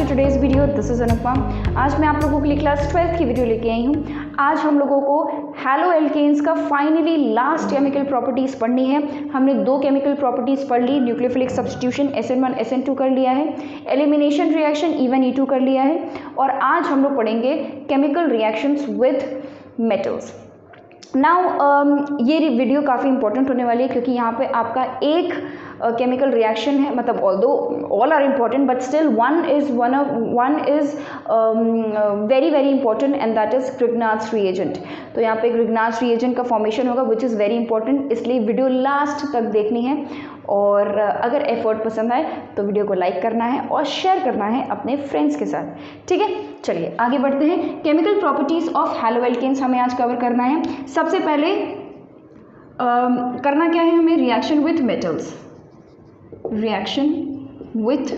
Today's video. This is Anupama. आज मैं आप लोगों के लिए क्लास 12th की वीडियो लेके आई हूँ। आज हम लोगों को हैलो एल्केन्स का फाइनली लास्ट केमिकल प्रॉपर्टीज़ पढ़नी है। हमने 2 केमिकल प्रॉपर्टीज़ पढ़ ली। न्यूक्लियोफिलिक सब्स्टिट्यूशन SN1 SN2 कर लिया है, एलिमिनेशन रिएक्शन E1 E2 कर लिया है, और आज हम लोग पढ़ेंगे chemical reactions with metals. Now ये वीडियो काफ़ी इंपॉर्टेंट होने वाली है क्योंकि यहाँ पे आपका एक केमिकल रिएक्शन है, मतलब although all are important but still one is very very important and that is Grignard's reagent. तो यहाँ पे ग्रिग्नार्ड्स रिएजेंट का फॉर्मेशन होगा विच इज़ वेरी इंपॉर्टेंट, इसलिए वीडियो लास्ट तक देखनी है। और अगर एफर्ट पसंद आए तो वीडियो को लाइक करना है और शेयर करना है अपने फ्रेंड्स के साथ, ठीक है। चलिए आगे बढ़ते हैं। Chemical properties of haloalkanes हमें आज कवर करना है। सबसे पहले करना क्या है हमें, reaction with metals. Reaction with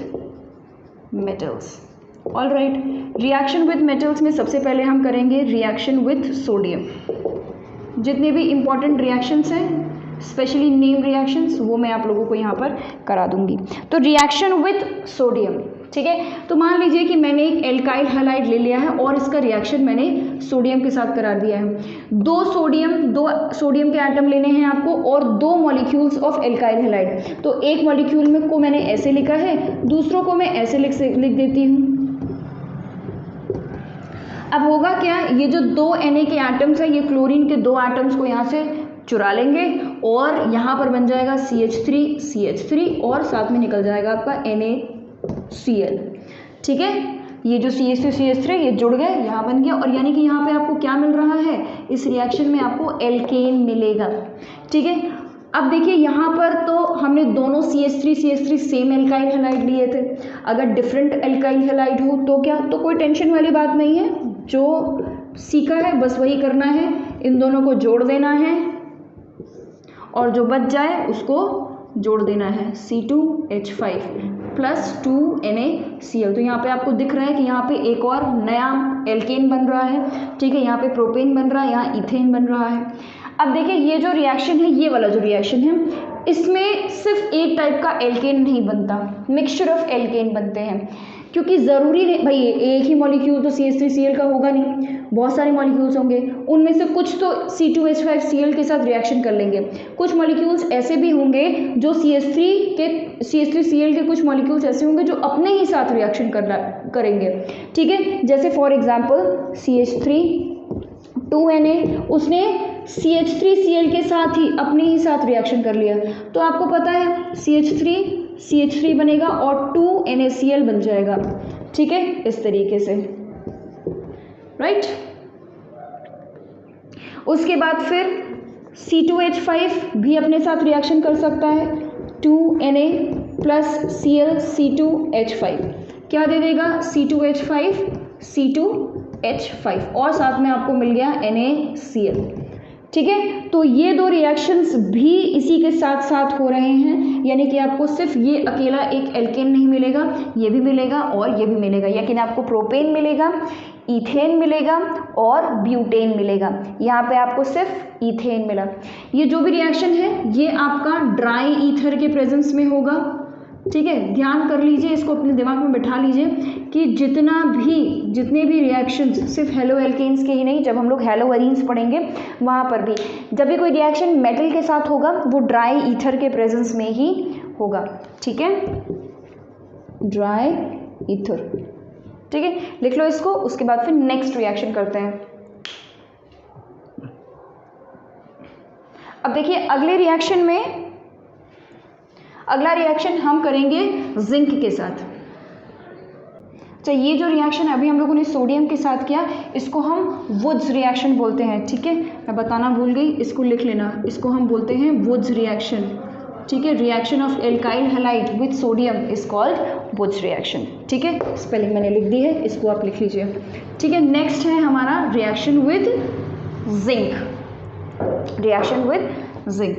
metals, all right. Reaction with metals में सबसे पहले हम करेंगे रिएक्शन विथ सोडियम। जितने भी इंपॉर्टेंट रिएक्शंस हैं, स्पेशली नेम रिएक्शंस, वो मैं आप लोगों को यहाँ पर करा दूंगी। तो रिएक्शन विथ सोडियम, ठीक है। तो मान लीजिए कि मैंने एक एल्काइल हैलाइड ले लिया है और इसका रिएक्शन मैंने सोडियम के साथ करा दिया है। दो सोडियम के एटम लेने हैं आपको और 2 मॉलिक्यूल्स ऑफ एल्काइल हैलाइड। तो एक मॉलिक्यूल में को मैंने ऐसे लिखा है, दूसरों को मैं ऐसे लिख देती हूँ। अब होगा क्या, ये जो 2 Na के एटम्स हैं, ये क्लोरीन के 2 एटम्स को यहाँ से चुरा लेंगे और यहाँ पर बन जाएगा CH3 और साथ में निकल जाएगा आपका NaCl, ठीक है। ये जो CH3 ये जुड़ गए, यहाँ बन गया, और यानी कि यहाँ पे आपको क्या मिल रहा है, इस रिएक्शन में आपको एल्केन मिलेगा, ठीक है। अब देखिए यहाँ पर तो हमने दोनों CH3 सेम एल्काइल हैलाइड लिए थे। अगर डिफरेंट एल्काइल हैलाइड हो तो क्या, तो कोई टेंशन वाली बात नहीं है, जो सीखा है बस वही करना है। इन दोनों को जोड़ देना है और जो बच जाए उसको जोड़ देना है, C2H5 प्लस 2 NaCl। तो यहाँ पे आपको दिख रहा है कि यहाँ पे एक और नया एल्केन बन रहा है, ठीक है। यहाँ पे प्रोपेन बन रहा है, यहाँ इथेन बन रहा है। अब देखिए ये जो रिएक्शन है, ये वाला जो रिएक्शन है, इसमें सिर्फ एक टाइप का एल्केन नहीं बनता, मिक्सचर ऑफ एल्केन बनते हैं। क्योंकि ज़रूरी नहीं भाई एक ही मॉलिक्यूल तो CH3Cl का होगा नहीं, बहुत सारे मॉलिक्यूल्स होंगे, उनमें से कुछ तो C2H5Cl के साथ रिएक्शन कर लेंगे। कुछ मॉलिक्यूल्स ऐसे भी होंगे जो CH3Cl के कुछ मॉलिक्यूल्स ऐसे होंगे जो अपने ही साथ रिएक्शन करेंगे, ठीक है। जैसे फॉर एग्जांपल CH3 2Na, उसने CH3Cl के साथ ही अपने ही साथ रिएक्शन कर लिया, तो आपको पता है CH3 बनेगा और 2 NaCl बन जाएगा, ठीक है, इस तरीके से, राइट। उसके बाद फिर C2H5 भी अपने साथ रिएक्शन कर सकता है, 2 Na प्लस Cl C2H5 क्या दे देगा, C2H5 C2H5 और साथ में आपको मिल गया NaCl, ठीक है। तो ये 2 रिएक्शंस भी इसी के साथ साथ हो रहे हैं, यानी कि आपको सिर्फ ये अकेला एक एल्केन नहीं मिलेगा, ये भी मिलेगा और ये भी मिलेगा, यानी आपको प्रोपेन मिलेगा, इथेन मिलेगा और ब्यूटेन मिलेगा। यहाँ पे आपको सिर्फ इथेन मिला। ये जो भी रिएक्शन है ये आपका ड्राई ईथर के प्रेजेंस में होगा, ठीक है। ध्यान कर लीजिए, इसको अपने दिमाग में बिठा लीजिए कि जितने भी रिएक्शंस, सिर्फ हैलो एल्केन्स के ही नहीं, जब हम लोग हैलो एरीन्स पढ़ेंगे वहाँ पर भी जब भी कोई रिएक्शन मेटल के साथ होगा वो ड्राई ईथर के प्रेजेंस में ही होगा, ठीक है, ड्राई ईथर, ठीक है। लिख लो इसको। उसके बाद फिर नेक्स्ट रिएक्शन करते हैं। अब देखिए अगला रिएक्शन हम करेंगे जिंक के साथ। अच्छा, ये जो रिएक्शन अभी हम लोगों ने सोडियम के साथ किया, इसको हम वुड्स रिएक्शन बोलते हैं, ठीक है। मैं बताना भूल गई, इसको लिख लेना, इसको हम बोलते हैं वुड्स रिएक्शन, ठीक है। Reaction of alkyl halide with sodium is called Wurtz reaction, ठीक है। स्पेलिंग मैंने लिख दी है, इसको आप लिख लीजिए, ठीक है। नेक्स्ट है हमारा reaction with zinc. Reaction with zinc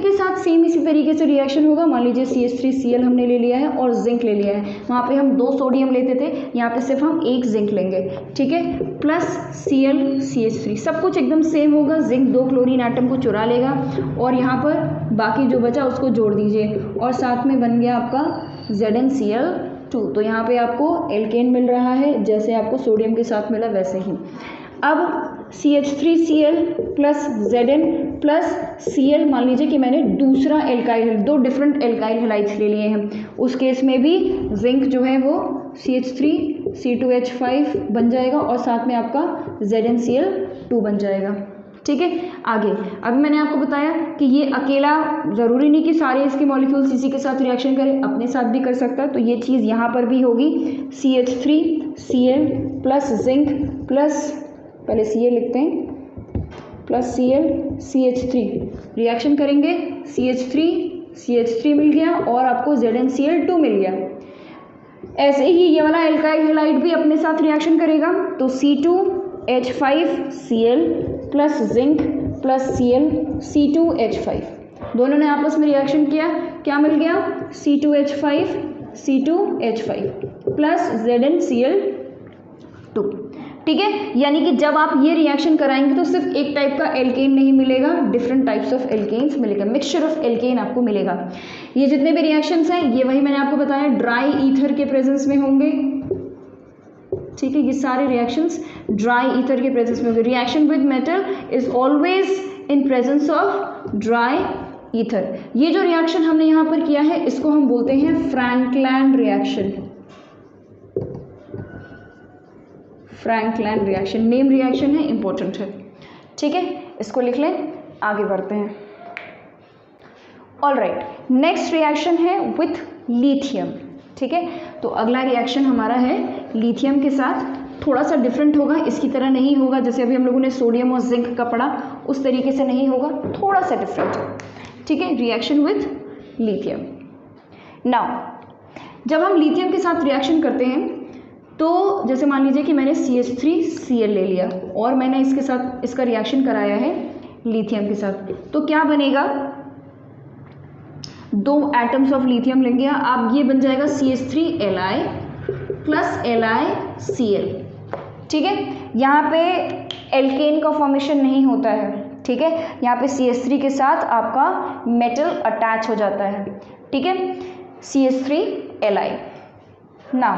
के साथ सेम इसी तरीके से रिएक्शन होगा। मान लीजिए CH3Cl हमने ले लिया है और जिंक ले लिया है, वहाँ पे हम 2 सोडियम लेते थे, यहाँ पे सिर्फ हम 1 जिंक लेंगे, ठीक है, प्लस Cl CH3, सब कुछ एकदम सेम होगा। जिंक 2 क्लोरीन एटम को चुरा लेगा और यहाँ पर बाकी जो बचा उसको जोड़ दीजिए और साथ में बन गया आपका ZnCl 2, तो यहाँ पे आपको एल्केन मिल रहा है, जैसे आपको सोडियम के साथ मिला वैसे ही। अब CH3Cl plus Zn plus Cl, मान लीजिए कि मैंने दूसरा एल्काइल, दो डिफरेंट एल्काइल हैलाइड्स ले लिए हैं, उस केस में भी जिंक जो है वो CH3C2H5 बन जाएगा और साथ में आपका ZnCl2 बन जाएगा। ठीक है, आगे अभी मैंने आपको बताया कि ये अकेला ज़रूरी नहीं कि सारे इसके मॉलिक्यूल्स इसी के साथ रिएक्शन करें, अपने साथ भी कर सकता है, तो ये चीज़ यहाँ पर भी होगी। CH3Cl प्लस जिंक प्लस, पहले Cl लिखते हैं, प्लस Cl CH3 रिएक्शन करेंगे, CH3 मिल गया और आपको ZnCl2 मिल गया। ऐसे ही ये वाला एल्काइल हैलाइड भी अपने साथ रिएक्शन करेगा, तो C2H5Cl plus zinc plus Cl C2H5, दोनों ने आपस में रिएक्शन किया, क्या मिल गया C2H5 प्लस ZnCl2। ठीक है, यानी कि जब आप ये रिएक्शन कराएंगे तो सिर्फ एक टाइप का एल्केन नहीं मिलेगा, डिफरेंट टाइप्स ऑफ एल्केन्स मिलेगा, मिक्सचर ऑफ एल्केन आपको मिलेगा। ये जितने भी रिएक्शंस हैं ये वही मैंने आपको बताया ड्राई ईथर के प्रेजेंस में होंगे। ठीक है, ये सारे रिएक्शंस ड्राई ईथर के प्रेजेंस में होंगे। Reaction with metal is always in presence of dry ether. ये जो रिएक्शन हमने यहाँ पर किया है इसको हम बोलते हैं Frankland reaction. Frankland reaction name reaction है, इंपॉर्टेंट है। ठीक है, इसको लिख लें, आगे बढ़ते हैं। ऑलराइट, नेक्स्ट रिएक्शन है विथ लिथियम। ठीक है, तो अगला रिएक्शन हमारा है लिथियम के साथ, थोड़ा सा डिफरेंट होगा, इसकी तरह नहीं होगा जैसे अभी हम लोगों ने सोडियम और जिंक का पढ़ा, उस तरीके से नहीं होगा, थोड़ा सा डिफरेंट। ठीक है, रिएक्शन विथ लिथियम। नाउ जब हम लिथियम के साथ रिएक्शन करते हैं तो जैसे मान लीजिए कि मैंने CH3Cl ले लिया और मैंने इसके साथ इसका रिएक्शन कराया है लिथियम के साथ, तो क्या बनेगा, दो एटम्स ऑफ लिथियम लेंगे आप, ये बन जाएगा CH3Li प्लस LiCl। ठीक है, यहाँ पे एल्केन का फॉर्मेशन नहीं होता है। ठीक है, यहाँ पे CH3 के साथ आपका मेटल अटैच हो जाता है। ठीक है, CH3Li। ना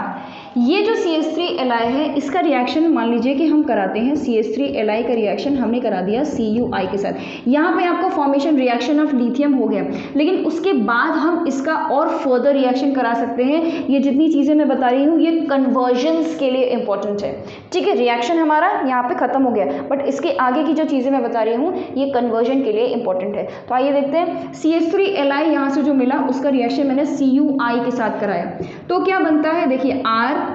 ये जो CH3Li है इसका रिएक्शन मान लीजिए कि हम कराते हैं, CH3Li का रिएक्शन हमने करा दिया CuI के साथ, यहाँ पे आपका फॉर्मेशन रिएक्शन ऑफ लिथियम हो गया, लेकिन उसके बाद हम इसका और फर्दर रिएक्शन करा सकते हैं। ये जितनी चीज़ें मैं बता रही हूँ ये कन्वर्जन्स के लिए इंपॉर्टेंट है। ठीक है, रिएक्शन हमारा यहाँ पे खत्म हो गया, बट इसके आगे की जो चीज़ें मैं बता रही हूँ ये कन्वर्जन के लिए इंपॉर्टेंट है। तो आइए देखते हैं, CH3Li यहाँ से जो मिला उसका रिएक्शन मैंने CuI के साथ कराया, तो क्या बनता है, देखिए RCuRLi।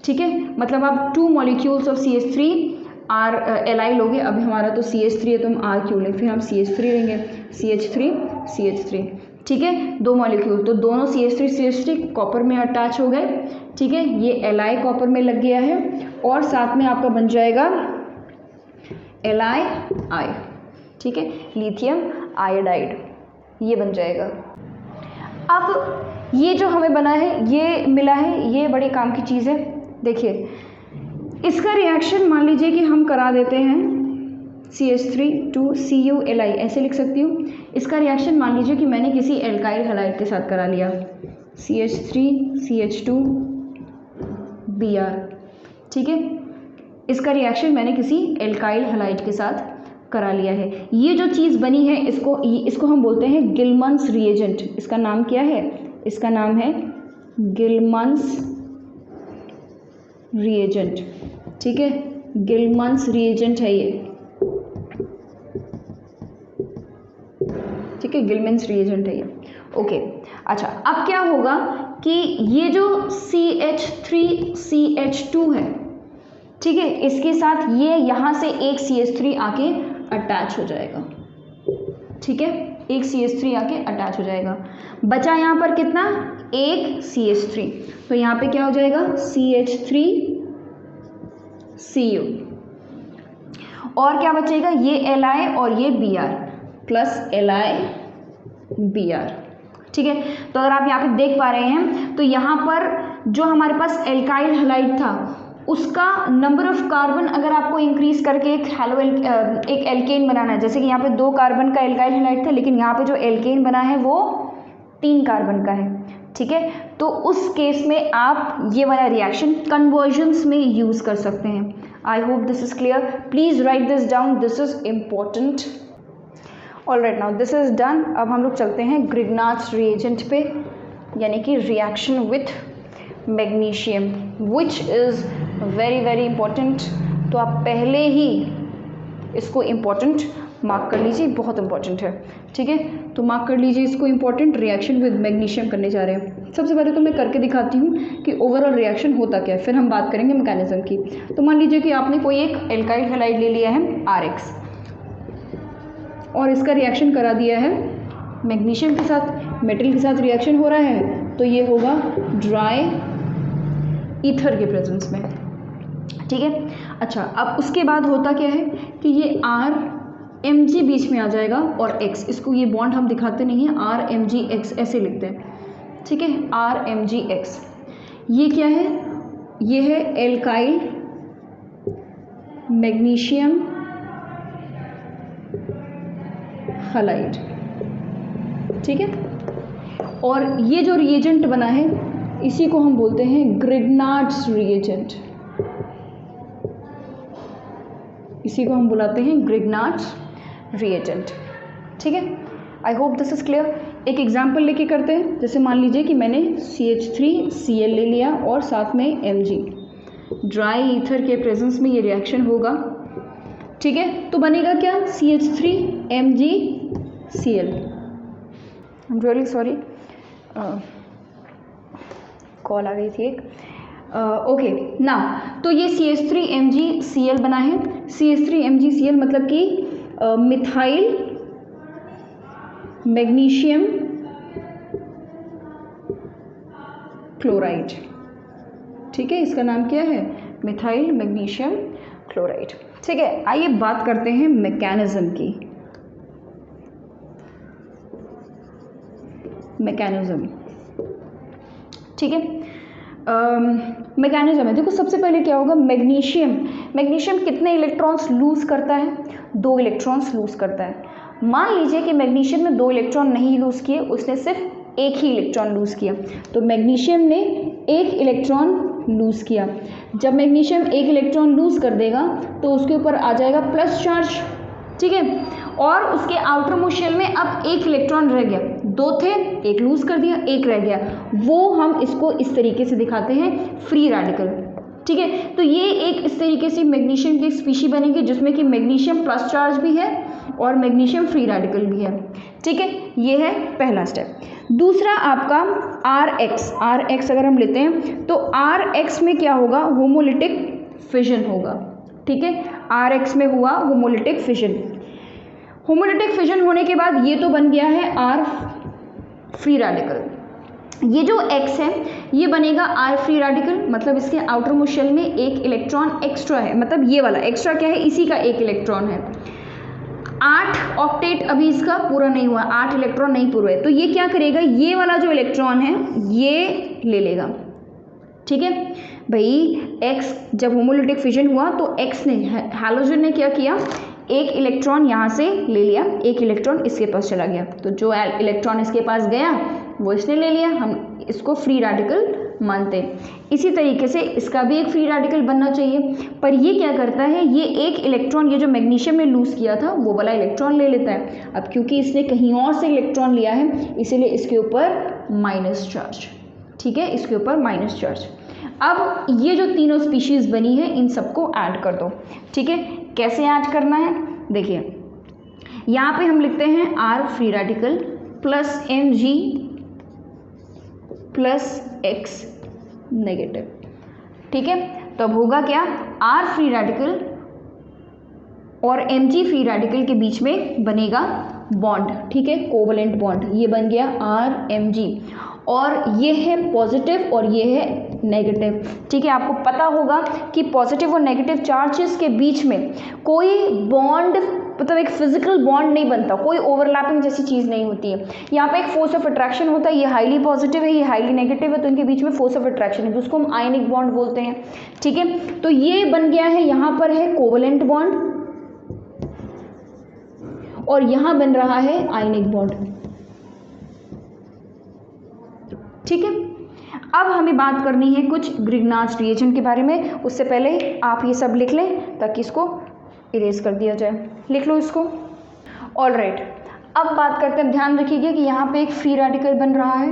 ठीक है, मतलब आप 2 मॉलिक्यूल्स ऑफ CH3RLi लोगे, अभी हमारा तो CH3 है तो हम R क्यों लें, फिर हम CH3 लेंगे, CH3। ठीक है, 2 मॉलिक्यूल, तो दोनों CH3 कॉपर में अटैच हो गए। ठीक है, ये Li कॉपर में लग गया है और साथ में आपका बन जाएगा LiI। ठीक है, लिथियम आयोडाइड ये बन जाएगा। अब ये जो हमें बना है, ये मिला है, ये बड़े काम की चीज़ है। देखिए इसका रिएक्शन मान लीजिए कि हम करा देते हैं CH3 to CuLi, ऐसे लिख सकती हूँ। इसका रिएक्शन मान लीजिए कि मैंने किसी एल्काइल हैलाइड के साथ करा लिया, CH3CH2Br। ठीक है, इसका रिएक्शन मैंने किसी एल्काइल हैलाइड के साथ करा लिया है। ये जो चीज़ बनी है इसको हम बोलते हैं गिलमन्स रिएजेंट। इसका नाम क्या है, इसका नाम है गिलमन्स रिएजेंट। ठीक है, गिलमन्स रिएजेंट है ये। ठीक है, गिलमन्स रिएजेंट है ये। ओके, अच्छा अब क्या होगा कि ये जो CH3CH2 है, ठीक है, इसके साथ ये यहाँ से एक CH3 आके अटैच हो जाएगा। ठीक है, एक CH3 आके अटैच हो जाएगा, बचा यहाँ पर कितना, एक CH3, तो यहाँ पे क्या हो जाएगा CH3Cu, और क्या बचेगा, ये Li और ये Br प्लस LiBr। ठीक है, तो अगर आप यहाँ पे देख पा रहे हैं तो यहाँ पर जो हमारे पास एल्काइल हैलाइड था उसका नंबर ऑफ कार्बन अगर आपको इंक्रीज करके एक एल्केन बनाना है, जैसे कि यहाँ पे 2 कार्बन का एल्काइल हैलाइड था, लेकिन यहाँ पे जो एल्केन बना है वो 3 कार्बन का है, ठीक है। तो उस केस में आप ये वाला रिएक्शन कन्वर्जन्स में यूज़ कर सकते हैं। I hope this is clear, please write this down, this is important. Alright, now this is done. अब हम लोग चलते हैं ग्रिग्नार्ड्स रिएजेंट पे, यानी कि reaction with magnesium, which is very very important. तो आप पहले ही इसको इम्पॉर्टेंट मार्क कर लीजिए, बहुत इंपॉर्टेंट है, ठीक है। तो मार्क कर लीजिए इसको इम्पॉर्टेंट, रिएक्शन विद मैग्नीशियम करने जा रहे हैं। सबसे पहले तो मैं करके दिखाती हूँ कि ओवरऑल रिएक्शन होता क्या है, फिर हम बात करेंगे मैकेनिज्म की। तो मान लीजिए कि आपने कोई एक एल्काइल हैलाइड ले लिया है RX और इसका रिएक्शन करा दिया है मैग्नीशियम के साथ, मेटल के साथ रिएक्शन हो रहा है, तो ये होगा ड्राई ईथर के प्रेजेंस में, ठीक है। अच्छा, अब उसके बाद होता क्या है कि ये RMg बीच में आ जाएगा और X, इसको ये बॉन्ड हम दिखाते नहीं हैं, RMgX ऐसे लिखते हैं, ठीक है, RMgX। ये क्या है, ये है एल्काइल मैग्नीशियम हैलाइड, ठीक है। और ये जो रिएजेंट बना है इसी को हम बोलते हैं ग्रिग्नार्ड्स रिएजेंट, इसी को हम बुलाते हैं ग्रिग्नार्ड्स रिएजेंट, ठीक है। I hope this is clear. एक एग्जांपल लेके करते हैं, जैसे मान लीजिए कि मैंने CH3Cl ले लिया और साथ में Mg, ड्राई ईथर के प्रेजेंस में ये रिएक्शन होगा, ठीक है। तो बनेगा क्या, CH3MgCl। I am really sorry, call आ गई थी एक, ओके ना। तो ये CH3MgCl बना है। CH3MgCl मतलब कि मिथाइल मैग्नीशियम क्लोराइड, ठीक है, इसका नाम क्या है, मिथाइल मैग्नीशियम क्लोराइड, ठीक है। आइए बात करते हैं मैकेनिज्म की। मैकेनिज्म, ठीक है, मैकेनिज्म है। देखो सबसे पहले क्या होगा, मैग्नीशियम कितने इलेक्ट्रॉन्स लूज करता है, 2 इलेक्ट्रॉन्स लूज करता है। मान लीजिए कि मैग्नीशियम ने 2 इलेक्ट्रॉन नहीं लूज किए, उसने सिर्फ 1 ही इलेक्ट्रॉन लूज किया, तो मैग्नीशियम ने 1 इलेक्ट्रॉन लूज किया। जब मैग्नीशियम 1 इलेक्ट्रॉन लूज कर देगा तो उसके ऊपर आ जाएगा प्लस चार्ज, ठीक है, और उसके आउटर मोस्ट शेल में अब 1 इलेक्ट्रॉन रह गया, 2 थे, 1 लूज कर दिया, 1 रह गया, वो हम इसको इस तरीके से दिखाते हैं फ्री रेडिकल, ठीक है। तो ये एक इस तरीके से मैग्नीशियम की एक स्पीशी बनेगी जिसमें कि मैग्नीशियम प्लस चार्ज भी है और मैग्नीशियम फ्री रेडिकल भी है, ठीक है। ये है पहला स्टेप। दूसरा आपका RX अगर हम लेते हैं तो RX में क्या होगा, होमोलिटिक फिजन होगा, ठीक है। RX में हुआ होमोलिटिक फिजन। होमोलिटिक फिजन होने के बाद ये तो बन गया है R फ्री रेडिकल। ये जो X है ये बनेगा R फ्री रेडिकल, मतलब इसके आउटर मोस्ट शेल में 1 इलेक्ट्रॉन एक्स्ट्रा है, मतलब ये वाला एक्स्ट्रा क्या है, इसी का 1 इलेक्ट्रॉन है। 8 ऑक्टेट अभी इसका पूरा नहीं हुआ, 8 इलेक्ट्रॉन नहीं पूरा है, तो ये क्या करेगा, ये वाला जो इलेक्ट्रॉन है ये ले लेगा, ठीक है भाई। X जब होमोलिटिक फिजन हुआ तो X ने, हैलोजन ने क्या किया, 1 इलेक्ट्रॉन यहाँ से ले लिया, 1 इलेक्ट्रॉन इसके पास चला गया, तो जो इलेक्ट्रॉन इसके पास गया वो इसने ले लिया, हम इसको फ्री रेडिकल मानते हैं। इसी तरीके से इसका भी एक फ्री रेडिकल बनना चाहिए, पर ये क्या करता है, ये 1 इलेक्ट्रॉन, ये जो मैग्नीशियम ने लूज किया था वो वाला इलेक्ट्रॉन ले लेता है। अब क्योंकि इसने कहीं और से इलेक्ट्रॉन लिया है इसीलिए इसके ऊपर माइनस चार्ज, ठीक है, इसके ऊपर माइनस चार्ज। अब ये जो तीनों स्पीशीज़ बनी है इन सबको ऐड कर दो, ठीक है। कैसे ऐड करना है, देखिए यहाँ पे हम लिखते हैं R free radical plus Mg plus X negative, ठीक है। तब होगा क्या, R फ्री रेडिकल और Mg फ्री रेडिकल के बीच में बनेगा बॉन्ड, ठीक है, कोवलेंट बॉन्ड, ये बन गया RMg, और ये है पॉजिटिव और ये है नेगेटिव, ठीक है। आपको पता होगा कि पॉजिटिव और नेगेटिव चार्जेस के बीच में कोई बॉन्ड, मतलब एक फिजिकल बॉन्ड नहीं बनता, कोई ओवरलैपिंग जैसी चीज़ नहीं होती है। यहाँ पे एक फोर्स ऑफ अट्रैक्शन होता है, ये हाईली पॉजिटिव है, ये हाईली नेगेटिव है, तो इनके बीच में फोर्स ऑफ अट्रैक्शन है, जिसको हम आयनिक बॉन्ड बोलते हैं, ठीक है। तो ये बन गया है, यहाँ पर है कोवलेंट बॉन्ड और यहाँ बन रहा है आयनिक बॉन्ड, ठीक है। अब हमें बात करनी है कुछ ग्रिग्नार्ड रिएजेंट के बारे में। उससे पहले आप ये सब लिख लें ताकि इसको इरेज कर दिया जाए। लिख लो इसको। ऑलराइट, अब बात करते हैं, ध्यान रखिएगा कि यहाँ पे एक फ्री रेडिकल बन रहा है,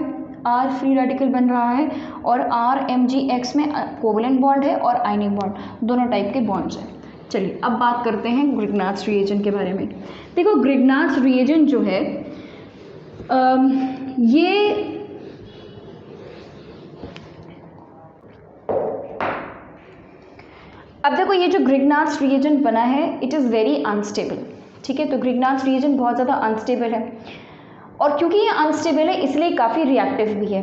R फ्री रेडिकल बन रहा है और RMgX में कोवलेंट बॉन्ड है और आयनिक बॉन्ड, दोनों टाइप के बॉन्ड्स हैं। चलिए अब बात करते हैं ग्रिग्नार्ड रिएजेंट के बारे में। देखो ग्रिग्नार्ड रिएजेंट जो है ये अब देखो ये जो ग्रिग्नार्ड रिएजेंट बना है इट इज़ वेरी अनस्टेबल, ठीक है। तो ग्रिग्नार्ड रिएजेंट बहुत ज़्यादा अनस्टेबल है और क्योंकि ये अनस्टेबल है इसलिए काफ़ी रिएक्टिव भी है।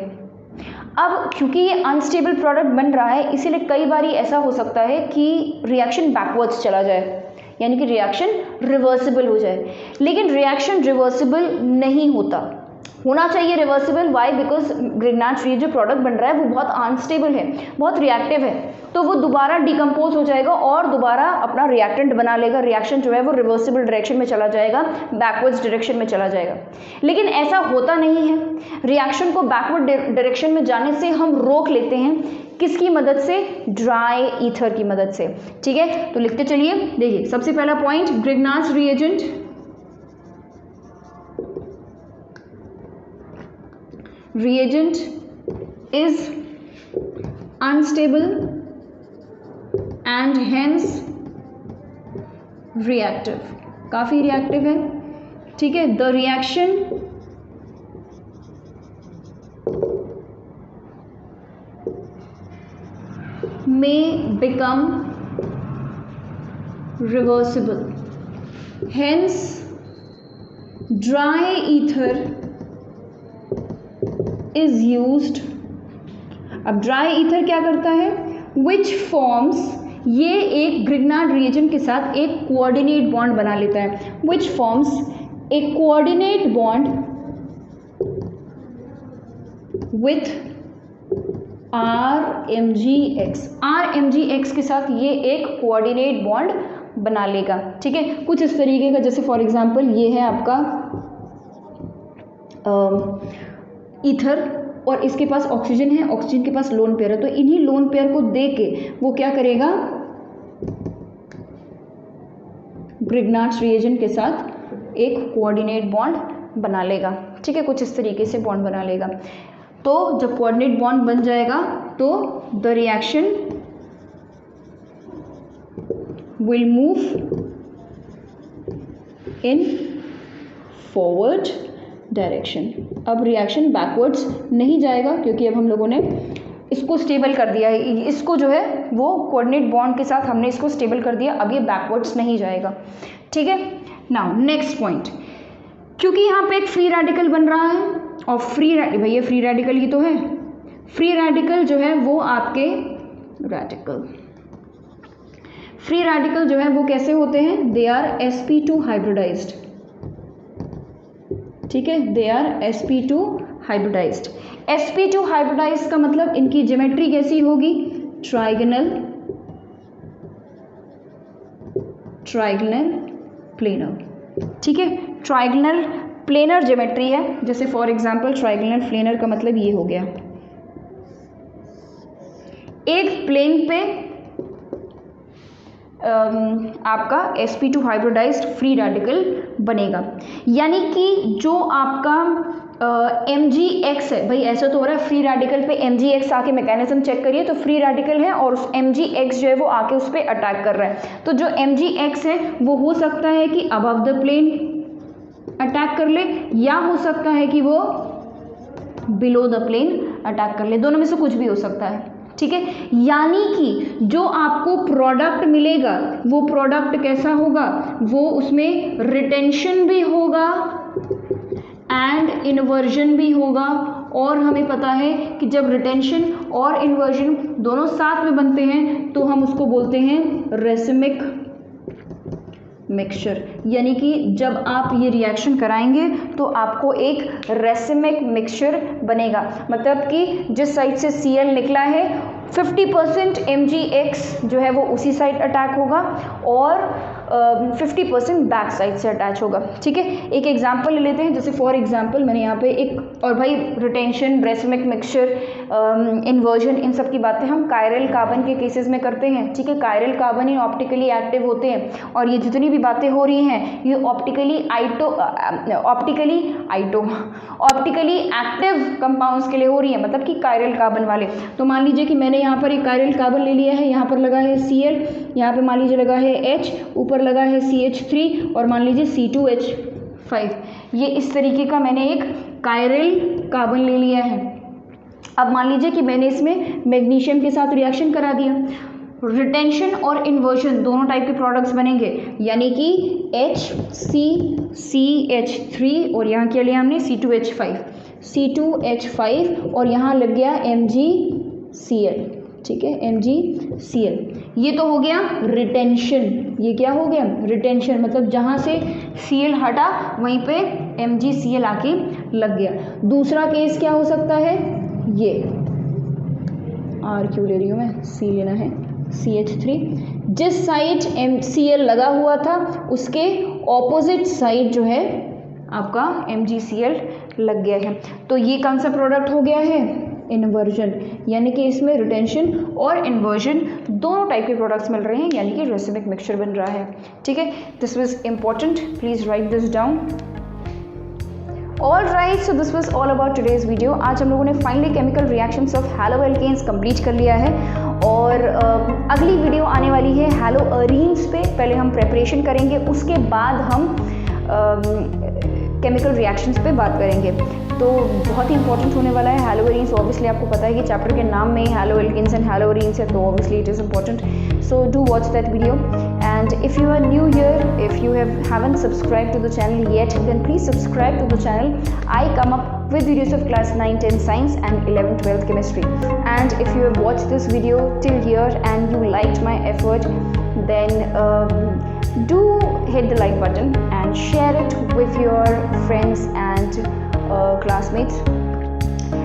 अब क्योंकि ये अनस्टेबल प्रोडक्ट बन रहा है इसीलिए कई बार ऐसा हो सकता है कि रिएक्शन बैकवर्ड्स चला जाए, यानी कि रिएक्शन रिवर्सिबल हो जाए, लेकिन रिएक्शन रिवर्सिबल नहीं होना चाहिए reversible. Why? Because Grignard reagent जो प्रोडक्ट बन रहा है वो बहुत अनस्टेबल है, बहुत रिएक्टिव है, तो वो दोबारा डिकम्पोज हो जाएगा और दोबारा अपना रिएक्टेंट बना लेगा। रिएक्शन जो है वो रिवर्सिबल डायरेक्शन में चला जाएगा, बैकवर्ड्स डायरेक्शन में चला जाएगा। लेकिन ऐसा होता नहीं है, रिएक्शन को बैकवर्ड डायरेक्शन में जाने से हम रोक लेते हैं, किसकी मदद से? ड्राई ईथर की मदद से, ठीक है। तो लिखते चलिए। देखिए सबसे पहला point, Grignard reagent is unstable and hence reactive, काफ़ी रिएक्टिव है, ठीक है। The reaction may become reversible, hence dry ether is used। अब ड्राई ईथर क्या करता है? विच फॉर्म्स, ये एक ग्रिग्नार्ड रिएजेंट के साथ एक कोऑर्डिनेट बॉन्ड बना लेता है। Which forms a coordinate bond with RMgX। RMgX के साथ ये एक कोऑर्डिनेट बॉन्ड बना लेगा, ठीक है। कुछ इस तरीके का, जैसे फॉर एग्जांपल ये है आपका ईथर और इसके पास ऑक्सीजन है, ऑक्सीजन के पास लोन पेयर है, तो इन्हीं लोन पेयर को दे के वो क्या करेगा? ग्रिग्नार्ड रिएजेंट के साथ एक कोऑर्डिनेट बॉन्ड बना लेगा, ठीक है। कुछ इस तरीके से बॉन्ड बना लेगा। तो जब कोऑर्डिनेट बॉन्ड बन जाएगा तो the reaction will move in forward direction. अब रिएक्शन बैकवर्ड्स नहीं जाएगा क्योंकि अब हम लोगों ने इसको स्टेबल कर दिया है, इसको जो है वो कोऑर्डिनेट बॉन्ड के साथ हमने इसको स्टेबल कर दिया, अब ये बैकवर्ड्स नहीं जाएगा, ठीक है। नाउ नेक्स्ट पॉइंट, क्योंकि यहाँ पे एक फ्री रेडिकल बन रहा है और भैया फ्री रेडिकल ही तो है, फ्री रेडिकल जो है वो आपके फ्री रेडिकल जो है वो कैसे होते हैं? दे आर sp2 हाइब्रिडाइज्ड, ठीक है। They are sp2 hybridised. sp2 hybridised का मतलब इनकी ज्योमेट्री कैसी होगी? ट्राइगोनल प्लेनर, ठीक है। ट्राइगोनल प्लेनर ज्योमेट्री है, जैसे फॉर एग्जांपल ट्राइगोनल प्लेनर का मतलब ये हो गया, एक प्लेन पे आपका sp2 हाइब्रिडाइज्ड फ्री रेडिकल बनेगा। यानी कि जो आपका mgx है, भाई ऐसा तो हो रहा है फ्री रेडिकल पे mgx आके मैकेनिज्म चेक करिए, तो फ्री रेडिकल है और उस mgx जो है वो आके उस पर अटैक कर रहा है। तो जो mgx है वो हो सकता है कि अबव द प्लेन अटैक कर ले या हो सकता है कि वो बिलो द प्लेन अटैक कर ले, दोनों में से कुछ भी हो सकता है, ठीक है। यानी कि जो आपको प्रोडक्ट मिलेगा वो प्रोडक्ट कैसा होगा? वो उसमें रिटेंशन भी होगा एंड इन्वर्जन भी होगा, और हमें पता है कि जब रिटेंशन और इन्वर्जन दोनों साथ में बनते हैं तो हम उसको बोलते हैं रेसिमिक मिक्सचर। यानी कि जब आप ये रिएक्शन कराएंगे तो आपको एक रेसिमिक मिक्सचर बनेगा, मतलब कि जिस साइड से Cl निकला है 50% mgx जो है वो उसी साइड अटैक होगा और 50% बैक साइड से अटैच होगा। ठीक है, एक एग्जांपल ले लेते हैं, जैसे फॉर एग्जांपल मैंने यहाँ पे एक, और भाई रिटेंशन, रेसिमिक मिक्सचर, इन्वर्जन, इन सब की बातें हम कायरल कार्बन के केसेस में करते हैं। ठीक है, कायरल कार्बन ही ऑप्टिकली एक्टिव होते हैं, और ये जितनी भी बातें हो रही हैं ये ऑप्टिकली एक्टिव कंपाउंड्स के लिए हो रही है, मतलब कि कायरल कार्बन वाले। तो मान लीजिए कि मैंने यहाँ पर एक कायरल कार्बन ले लिया है, यहाँ पर लगा है Cl, यहाँ पे मान लीजिए लगा है H, ऊपर लगा है CH3 और मान लीजिए C2H5। ये इस तरीके का मैंने एक कायरल कार्बन ले लिया है। अब मान लीजिए कि मैंने इसमें मैग्नीशियम के साथ रिएक्शन करा दिया, रिटेंशन और इन्वर्जन दोनों टाइप के प्रोडक्ट्स बनेंगे, यानी कि HCCH3 और यहाँ क्या लिया हमने C2H5 और यहाँ लग गया MgCl। ठीक है, MgCl, ये तो हो गया रिटेंशन। ये क्या हो गया? रिटेंशन, मतलब जहाँ से Cl हटा वहीं पे MgCl आके लग गया। दूसरा केस क्या हो सकता है? ये R क्यों ले रही हूँ मैं, C लेना है, CH3, जिस साइड MgCl लगा हुआ था उसके ऑपोजिट साइड जो है आपका MgCl लग गया है। तो ये कौन सा प्रोडक्ट हो गया है? इन्वर्जन, यानी कि इसमें रिटेंशन और इन्वर्जन दोनों टाइप के प्रोडक्ट्स मिल रहे हैं, यानी कि रेसिमिक मिक्सचर बन रहा है। ठीक है, this was important, please write this down. All right, so this was all about today's video. आज हम लोगों ने finally chemical reactions of haloalkanes complete कर लिया है, और अगली वीडियो आने वाली है हैलोअरीन्स पे। पहले हम प्रेपरेशन करेंगे, उसके बाद हम केमिकल रिएक्शंस पे बात करेंगे। तो बहुत ही इंपॉर्टेंट होने वाला है हैलोअरीन्स। ऑब्वियसली आपको पता है कि चैप्टर के नाम में ही हैलोएल्केन्स एंड हैलोअरीन्स है, तो obviously it is important. So do watch that video, and if you are new here, if you haven't subscribed to the channel yet, then please subscribe to the channel. I come up with videos of class 9, 10 science and 11, 12 chemistry. And if you have watched this video till here and you liked my effort, then do hit the like button and share it with your friends and classmates.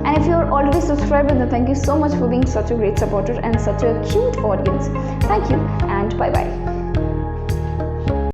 And if you are already subscribed, then thank you so much for being such a great supporter and such a cute audience. Thank you and bye bye.